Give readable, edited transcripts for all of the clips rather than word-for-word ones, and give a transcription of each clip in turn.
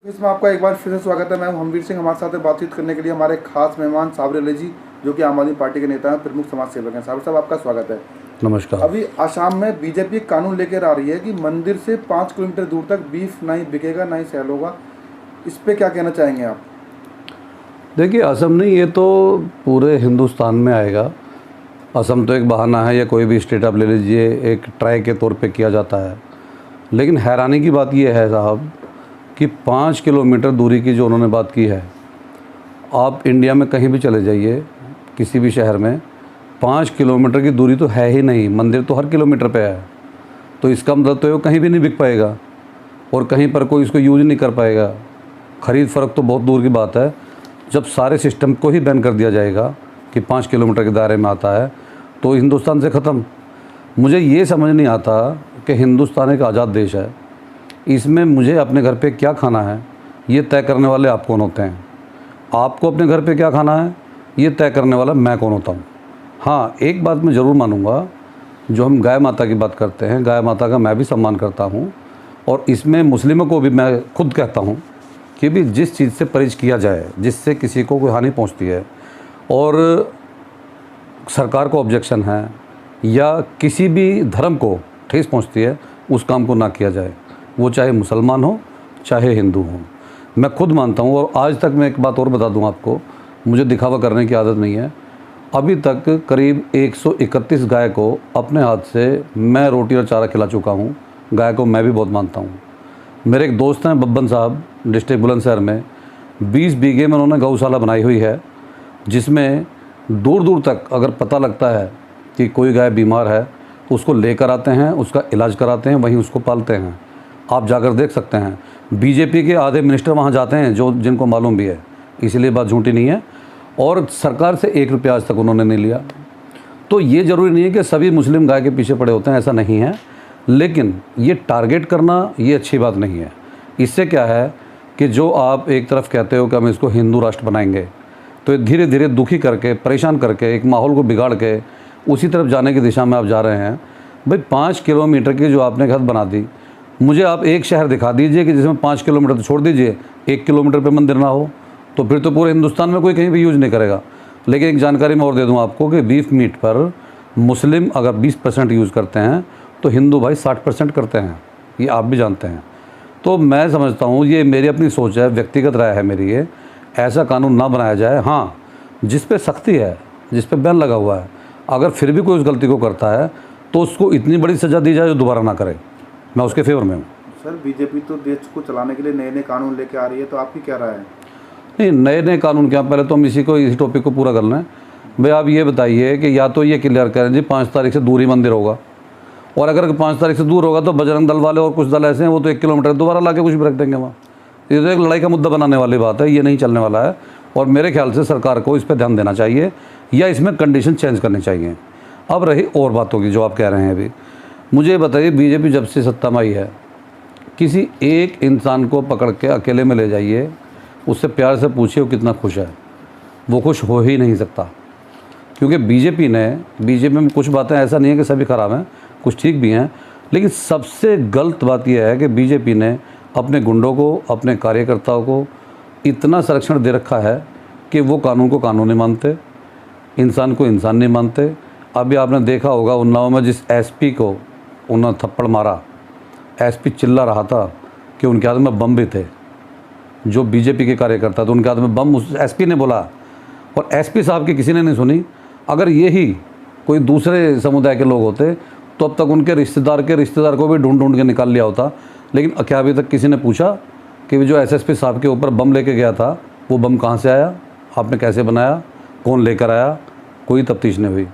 इसमें आपका एक बार फिर से स्वागत है। मैं हूं हमवीर सिंह। हमारे साथ बातचीत करने के लिए हमारे खास मेहमान साबिर अली जी, जो कि आम आदमी पार्टी के नेता हैं, प्रमुख समाज सेवक हैं। साबिर साहब, आपका स्वागत है। नमस्कार। अभी आसाम में बीजेपी एक कानून लेकर आ रही है कि मंदिर से 5 किलोमीटर दूर तक बीफ ना ही बिकेगा, ना ही सेल होगा। इस पर क्या कहना चाहेंगे आप? देखिए, असम नहीं, ये तो पूरे हिंदुस्तान में आएगा। असम तो एक बहाना है, या कोई भी स्टेट आप ले लीजिए, एक ट्राई के तौर पे किया जाता है। लेकिन हैरानी की बात ये है साहब कि 5 किलोमीटर दूरी की जो उन्होंने बात की है, आप इंडिया में कहीं भी चले जाइए, किसी भी शहर में 5 किलोमीटर की दूरी तो है ही नहीं। मंदिर तो हर किलोमीटर पे है, तो इसका मतलब तो ये कहीं भी नहीं बिक पाएगा और कहीं पर कोई इसको यूज नहीं कर पाएगा। ख़रीद फ़र्क तो बहुत दूर की बात है। जब सारे सिस्टम को ही बैन कर दिया जाएगा कि 5 किलोमीटर के दायरे में आता है, तो हिंदुस्तान से ख़त्म। मुझे ये समझ नहीं आता कि हिंदुस्तान एक आज़ाद देश है, इसमें मुझे अपने घर पे क्या खाना है ये तय करने वाले आप कौन होते हैं? आपको अपने घर पे क्या खाना है ये तय करने वाला मैं कौन होता हूँ? हाँ, एक बात मैं ज़रूर मानूंगा, जो हम गाय माता की बात करते हैं, गाय माता का मैं भी सम्मान करता हूँ। और इसमें मुस्लिमों को भी मैं खुद कहता हूँ कि भी जिस चीज़ से परहेज़ किया जाए, जिससे किसी को कोई हानि पहुँचती है और सरकार को ऑब्जेक्शन है या किसी भी धर्म को ठेस पहुँचती है, उस काम को ना किया जाए, वो चाहे मुसलमान हो चाहे हिंदू हो। मैं खुद मानता हूँ। और आज तक मैं एक बात और बता दूँ आपको, मुझे दिखावा करने की आदत नहीं है। अभी तक करीब 131 गाय को अपने हाथ से मैं रोटी और चारा खिला चुका हूँ। गाय को मैं भी बहुत मानता हूँ। मेरे एक दोस्त हैं बब्बन साहब, डिस्ट्रिक्ट बुलंदशहर में 20 बीघे में उन्होंने गौशाला बनाई हुई है, जिसमें दूर दूर तक अगर पता लगता है कि कोई गाय बीमार है तो उसको लेकर आते हैं, उसका इलाज कराते हैं, वहीं उसको पालते हैं। आप जाकर देख सकते हैं, बीजेपी के आधे मिनिस्टर वहाँ जाते हैं, जो जिनको मालूम भी है, इसलिए बात झूठी नहीं है। और सरकार से 1 रुपया आज तक उन्होंने नहीं लिया। तो ये ज़रूरी नहीं है कि सभी मुस्लिम गाय के पीछे पड़े होते हैं, ऐसा नहीं है। लेकिन ये टारगेट करना ये अच्छी बात नहीं है। इससे क्या है कि जो आप एक तरफ कहते हो कि हम इसको हिंदू राष्ट्र बनाएंगे, तो धीरे धीरे दुखी करके, परेशान करके, एक माहौल को बिगाड़ के उसी तरफ जाने की दिशा में आप जा रहे हैं। भाई 5 किलोमीटर की जो आपने हद बना दी, मुझे आप एक शहर दिखा दीजिए कि जिसमें 5 किलोमीटर तो छोड़ दीजिए, 1 किलोमीटर पे मंदिर ना हो, तो फिर तो पूरे हिंदुस्तान में कोई कहीं भी यूज़ नहीं करेगा। लेकिन एक जानकारी मैं और दे दूं आपको कि बीफ मीट पर मुस्लिम अगर 20% यूज़ करते हैं तो हिंदू भाई 60% करते हैं, ये आप भी जानते हैं। तो मैं समझता हूँ, ये मेरी अपनी सोच है, व्यक्तिगत राय है मेरी, ये ऐसा कानून ना बनाया जाए। हाँ, जिस पे सख्ती है, जिस पे बैन लगा हुआ है, अगर फिर भी कोई उस गलती को करता है तो उसको इतनी बड़ी सज़ा दी जाए जो दोबारा ना करे। मैं उसके फेवर में हूँ। सर, बीजेपी तो देश को चलाने के लिए नए नए कानून लेके आ रही है, तो आपकी क्या राय है? नहीं, नए नए कानून क्या, पहले तो हम इसी टॉपिक को पूरा कर लें। भाई आप ये बताइए कि या तो ये क्लियर करें जी 5 तारीख से दूर ही मंदिर होगा, और अगर 5 तारीख से दूर होगा तो बजरंग दल वाले और कुछ दल ऐसे हैं वो तो 1 किलोमीटर दोबारा ला के कुछ भी रख देंगे वहाँ। ये तो एक लड़ाई का मुद्दा बनाने वाली बात है, ये नहीं चलने वाला है। और मेरे ख्याल से सरकार को इस पर ध्यान देना चाहिए या इसमें कंडीशन चेंज करनी चाहिए। अब रही और बातों की जो आप कह रहे हैं, अभी मुझे बताइए, बीजेपी जब से सत्ता में आई है, किसी एक इंसान को पकड़ के अकेले में ले जाइए, उससे प्यार से पूछिए वो कितना खुश है, वो खुश हो ही नहीं सकता। क्योंकि बीजेपी में कुछ बातें ऐसा नहीं है कि सभी ख़राब हैं, कुछ ठीक भी हैं। लेकिन सबसे गलत बात यह है कि बीजेपी ने अपने गुंडों को, अपने कार्यकर्ताओं को इतना संरक्षण दे रखा है कि वो कानून को कानून नहीं मानते, इंसान को इंसान नहीं मानते। अभी आपने देखा होगा उन्नाव में जिस एसपी को उन्होंने थप्पड़ मारा, एसपी चिल्ला रहा था कि उनके हाथ में बम भी थे। जो बीजेपी के कार्यकर्ता थे उनके हाथ में बम उस एसपी ने बोला, और एसपी साहब की किसी ने नहीं सुनी। अगर यही कोई दूसरे समुदाय के लोग होते तो अब तक उनके रिश्तेदार को भी ढूंढ ढूंढ के निकाल लिया होता। लेकिन क्या अभी तक किसी ने पूछा कि जो एसएसपी साहब के ऊपर बम लेके गया था, वो बम कहाँ से आया, आपने कैसे बनाया, कौन लेकर आया? कोई तफ्तीश नहीं हुई।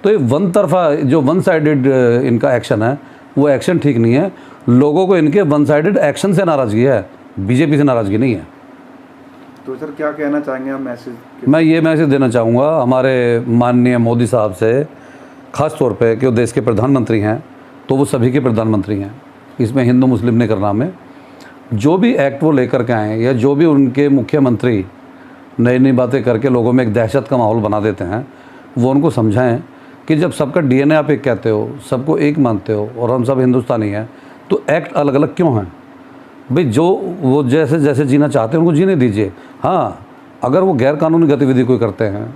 तो ये वन तरफा जो वन साइडेड इनका एक्शन है, वो एक्शन ठीक नहीं है। लोगों को इनके वन साइडेड एक्शन से नाराज़गी है, बीजेपी से नाराज़गी नहीं है। तो सर, क्या कहना चाहेंगे आप मैसेज? मैं ये मैसेज देना चाहूँगा हमारे माननीय मोदी साहब से, ख़ास तौर पे कि वो देश के प्रधानमंत्री हैं, तो वो सभी के प्रधानमंत्री हैं, इसमें हिंदू मुस्लिम नहीं करना में। जो भी एक्ट वो लेकर के आएँ या जो भी उनके मुख्यमंत्री नई नई बातें करके लोगों में एक दहशत का माहौल बना देते हैं, वो उनको समझाएं कि जब सबका डीएनए आप एक कहते हो, सबको एक मानते हो और हम सब हिंदुस्तानी हैं, तो एक्ट अलग अलग क्यों हैं? भाई जो वो जैसे जैसे जीना चाहते हैं उनको जीने दीजिए। हाँ, अगर वो गैर कानूनी गतिविधि कोई करते हैं,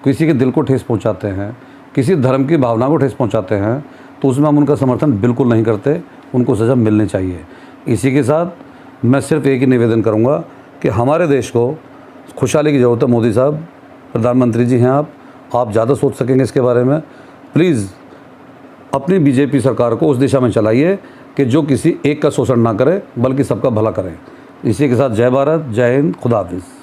किसी के दिल को ठेस पहुंचाते हैं, किसी धर्म की भावना को ठेस पहुंचाते हैं, तो उसमें हम उनका समर्थन बिल्कुल नहीं करते, उनको सज़ा मिलनी चाहिए। इसी के साथ मैं सिर्फ एक ही निवेदन करूंगा कि हमारे देश को खुशहाली की ज़रूरत है। मोदी साहब, प्रधानमंत्री जी हैं आप ज़्यादा सोच सकेंगे इसके बारे में। प्लीज़ अपनी बीजेपी सरकार को उस दिशा में चलाइए कि जो किसी एक का शोषण ना करे बल्कि सबका भला करे। इसी के साथ जय भारत, जय हिंद, खुदा हाफिज़।